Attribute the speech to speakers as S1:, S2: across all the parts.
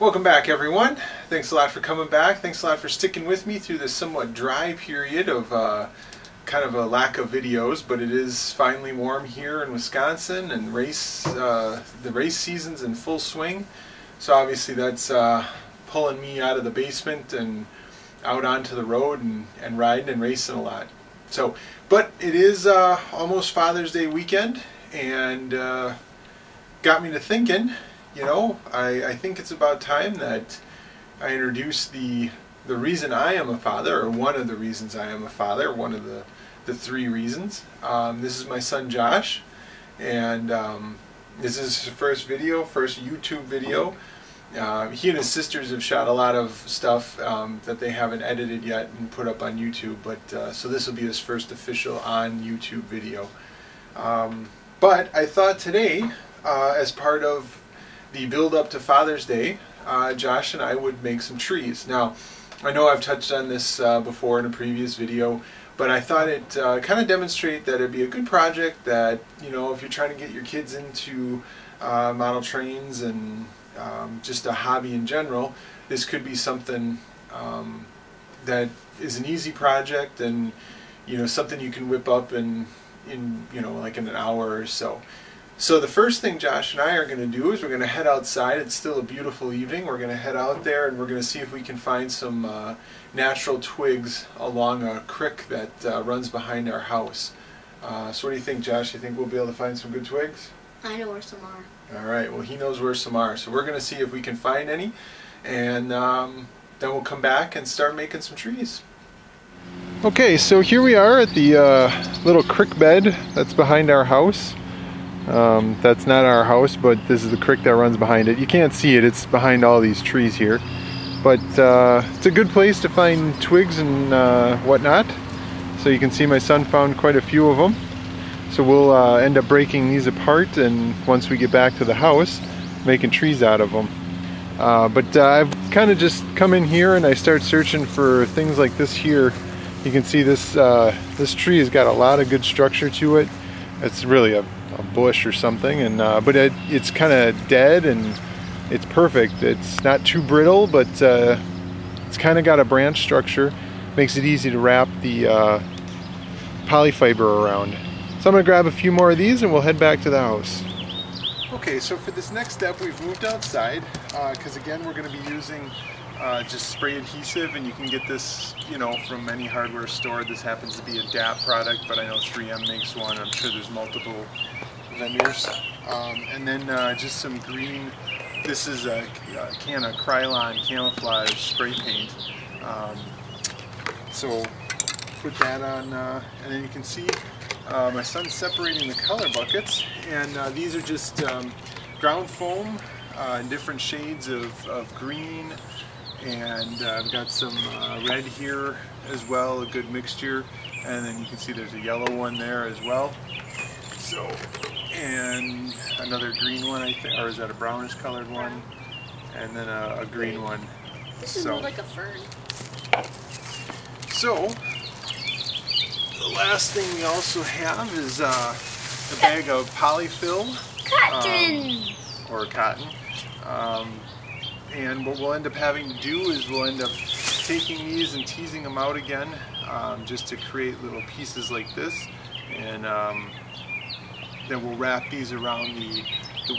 S1: Welcome back, everyone. Thanks a lot for coming back. Thanks a lot for sticking with me through this somewhat dry period of kind of a lack of videos, but it is finally warm here in Wisconsin, and the race season's in full swing. So obviously that's pulling me out of the basement and out onto the road and riding and racing a lot. So, but it is almost Father's Day weekend, and got me to thinking. You know, I think it's about time that I introduce the reason I am a father, or one of the reasons I am a father, one of the three reasons. This is my son Josh, and this is his first YouTube video. He and his sisters have shot a lot of stuff that they haven't edited yet and put up on YouTube, but so this will be his first official on YouTube video. But I thought today, as part of the build up to Father's Day, Josh and I would make some trees. Now, I know I've touched on this before in a previous video, but I thought it kind of demonstrate that it'd be a good project that, you know, if you're trying to get your kids into model trains and just a hobby in general, this could be something that is an easy project, and you know, something you can whip up in you know, like in an hour or so. So the first thing Josh and I are going to do is we're going to head outside. It's still a beautiful evening. We're going to head out there and we're going to see if we can find some natural twigs along a creek that runs behind our house. So what do you think, Josh? You think we'll be able to find some good twigs?
S2: I know where some are.
S1: All right, well, he knows where some are. So we're going to see if we can find any, and then we'll come back and start making some trees. Okay, so here we are at the little creek bed that's behind our house. That's not our house, but this is the creek that runs behind it. You can't see it, it's behind all these trees here. But it's a good place to find twigs and whatnot. So you can see my son found quite a few of them. So we'll end up breaking these apart, and once we get back to the house, making trees out of them. But I've kind of just come in here and I start searching for things like this here. You can see this this tree has got a lot of good structure to it. It's really a bush or something, and but it's kind of dead and it's perfect. It's not too brittle, but it's kind of got a branch structure. Makes it easy to wrap the polyfiber around. So I'm going to grab a few more of these and we'll head back to the house. Okay, so for this next step we've moved outside because again we're going to be using just spray adhesive, and you can get this, you know, from any hardware store. This happens to be a DAP product, but I know 3M makes one. I'm sure there's multiple vendors. And then just some green. This is a can of Krylon camouflage spray paint. So put that on, and then you can see my son's separating the color buckets, and these are just ground foam in different shades of green. And I've got some red here as well, a good mixture, and then you can see there's a yellow one there as well. So, and another green one, I think, or is that a brownish colored one? And then a green one.
S2: This is more like a fern.
S1: So, the last thing we also have is a bag of polyfill.
S2: Cotton!
S1: Or cotton. And what we'll end up having to do is we'll end up taking these and teasing them out again, just to create little pieces like this, and then we'll wrap these around the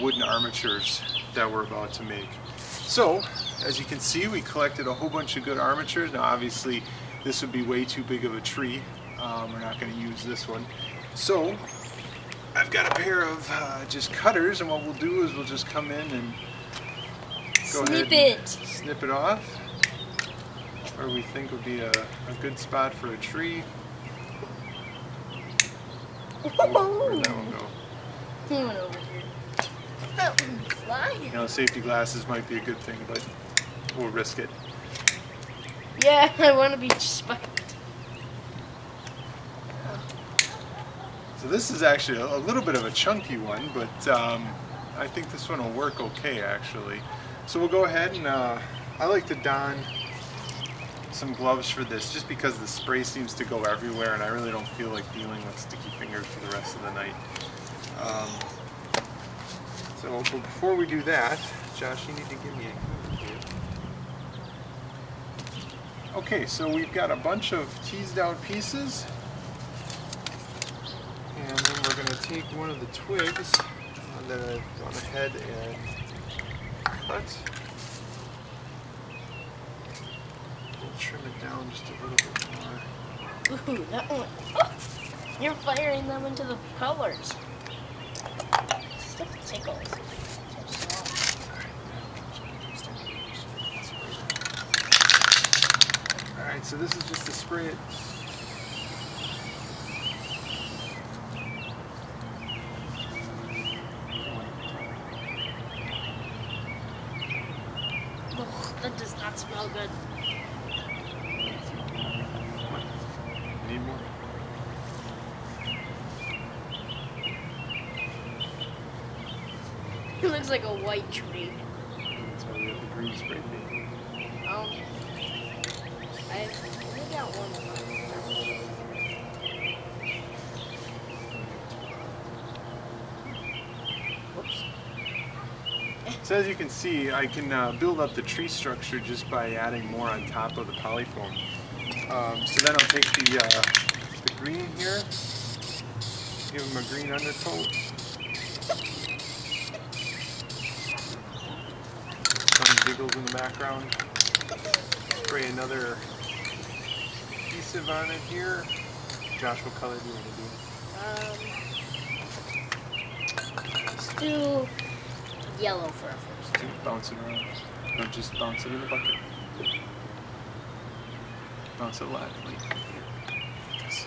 S1: wooden armatures that we're about to make. So, as you can see, we collected a whole bunch of good armatures. Now obviously this would be way too big of a tree. We're not going to use this one. So I've got a pair of just cutters, and what we'll do is we'll just come in and snip it off where we think would be a good spot for a tree. Where'd that one go?
S2: He went over here. That one's flying.
S1: You know, safety glasses might be a good thing, but we'll risk it.
S2: Yeah, I want to be spiked.
S1: So this is actually a little bit of a chunky one, but I think this one will work okay actually. So we'll go ahead and I like to don some gloves for this just because the spray seems to go everywhere and I really don't feel like dealing with sticky fingers for the rest of the night. So but before we do that, Josh, you need to give me a Okay, so we've got a bunch of teased out pieces, and then we're going to take one of the twigs that I've gone ahead and cut. We'll trim it down just a little bit more.
S2: Ooh, that one. Oh, you're firing them into the colors. Stuff tickles. So soft.
S1: Alright, so this is just to spray it.
S2: Ugh, that does not smell good.
S1: Need more?
S2: It looks like a white tree.
S1: That's why we have the green spray paint.
S2: I only got one of them. Whoops.
S1: So as you can see, I can build up the tree structure just by adding more on top of the polyfoam. So then I'll take the green here, give them a green undercoat. Some giggles in the background. Spray another adhesive on it here. Josh, what color do you want to do?
S2: Let's do yellow for our first.
S1: Bounce it around. No, just bounce it in the bucket. Bounce it lightly. Yes.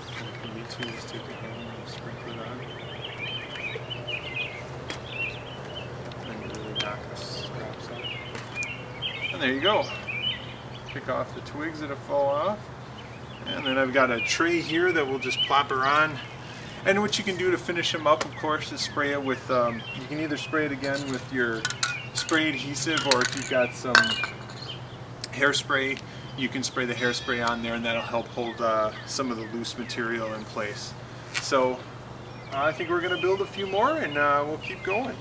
S1: If you need to, just take a hand and sprinkle it on. And really knock the scraps out. And there you go. Pick off the twigs that have fallen off. And then I've got a tray here that we'll just plop her on. And what you can do to finish them up, of course, is spray it with, you can either spray it again with your spray adhesive, or if you've got some hairspray, you can spray the hairspray on there and that'll help hold some of the loose material in place. So I think we're going to build a few more and we'll keep going.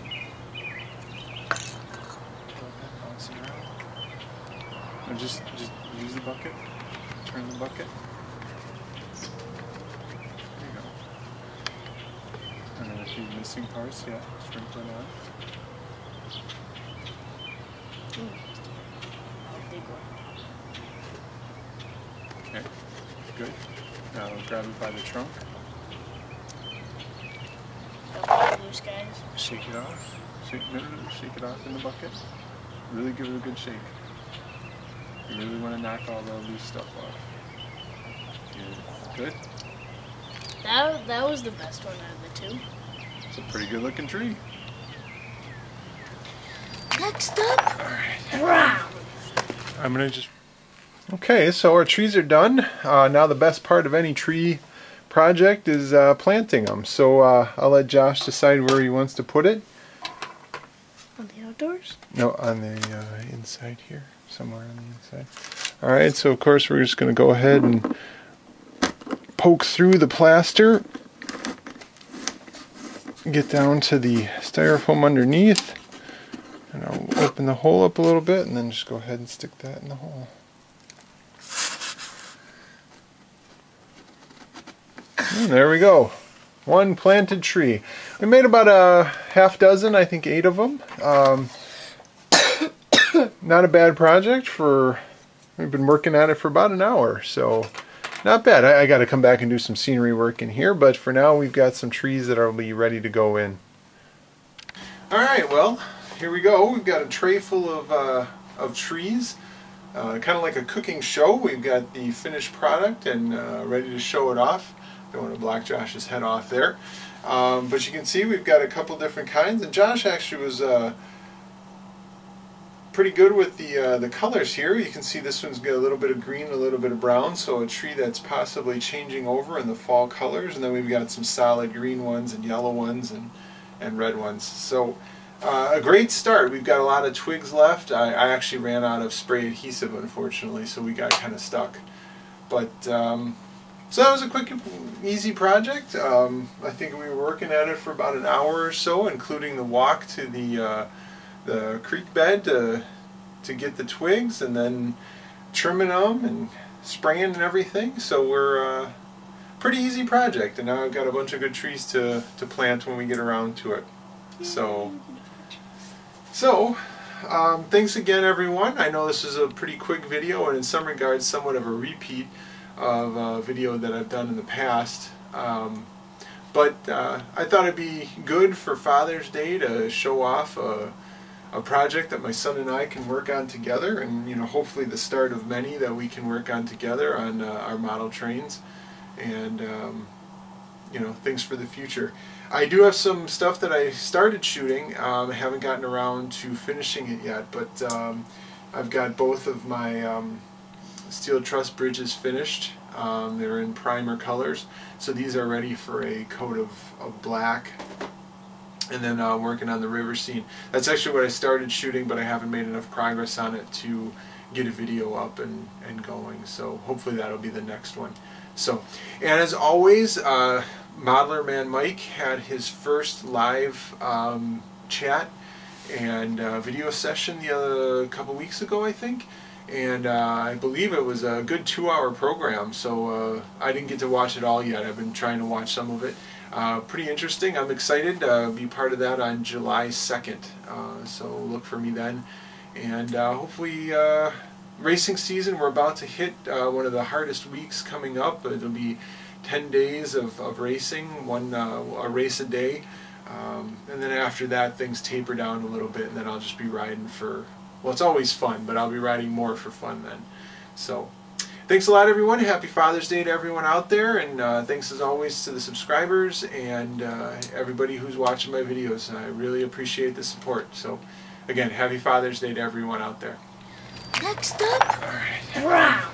S1: And just use the bucket, turn the bucket. There you go. And then a few missing parts, yeah, sprinkle it on.
S2: Big one.
S1: Okay, good. Now grab it by the trunk.
S2: Don't get loose, guys.
S1: Shake it off. Shake it off in the bucket. Really give it a good shake. You really want to knock all the loose stuff off. Good.
S2: That was the best one out of the two.
S1: It's a pretty good looking tree.
S2: Next up,
S1: Alright.
S2: brown.
S1: I'm gonna just... Okay, so our trees are done. Now the best part of any tree project is planting them. So I'll let Josh decide where he wants to put it.
S2: On the outdoors?
S1: No, on the inside here. Somewhere on the inside. Alright, so of course we're just going to go ahead and poke through the plaster. Get down to the styrofoam underneath. And I'll open the hole up a little bit and then just go ahead and stick that in the hole. And there we go. One planted tree. We made about a half dozen, I think 8 of them. Not a bad project we've been working at it for about an hour, so not bad. I got to come back and do some scenery work in here, but for now we've got some trees that will be ready to go in. Alright, well, here we go. We've got a tray full of trees, kind of like a cooking show. We've got the finished product and ready to show it off. Don't want to block Josh's head off there. But you can see we've got a couple different kinds, and Josh actually was pretty good with the colors here. You can see this one's got a little bit of green, a little bit of brown, so a tree that's possibly changing over in the fall colors. And then we've got some solid green ones and yellow ones and red ones. So a great start. We've got a lot of twigs left. I actually ran out of spray adhesive, unfortunately, so we got kind of stuck. But so that was a quick, easy project. I think we were working at it for about an hour or so, including the walk to the creek bed to get the twigs, and then trimming them and spraying and everything. So we're pretty easy project, and now I've got a bunch of good trees to plant when we get around to it. So thanks again, everyone. I know this is a pretty quick video, and in some regards somewhat of a repeat of a video that I've done in the past. But I thought it'd be good for Father's Day to show off a project that my son and I can work on together, and hopefully the start of many that we can work on together on our model trains, and things for the future. I do have some stuff that I started shooting. I haven't gotten around to finishing it yet, but I've got both of my steel truss bridges finished. They're in primer colors, so these are ready for a coat of black. And then I'm working on the river scene. That's actually what I started shooting, but I haven't made enough progress on it to get a video up and going. So hopefully that'll be the next one. So, and as always, Modeler Man Mike had his first live chat and video session a couple weeks ago, I think. And I believe it was a good 2-hour program, so I didn't get to watch it all yet. I've been trying to watch some of it. Pretty interesting. I'm excited to be part of that on July 2nd, so look for me then. And hopefully racing season, we're about to hit one of the hardest weeks coming up. It'll be 10 days of racing, a race a day, and then after that things taper down a little bit, and then I'll just be riding for, well, it's always fun, but I'll be riding more for fun then. So thanks a lot, everyone. Happy Father's Day to everyone out there, and thanks as always to the subscribers and everybody who's watching my videos. I really appreciate the support. So again, happy Father's Day to everyone out there.
S2: Next up, Brown.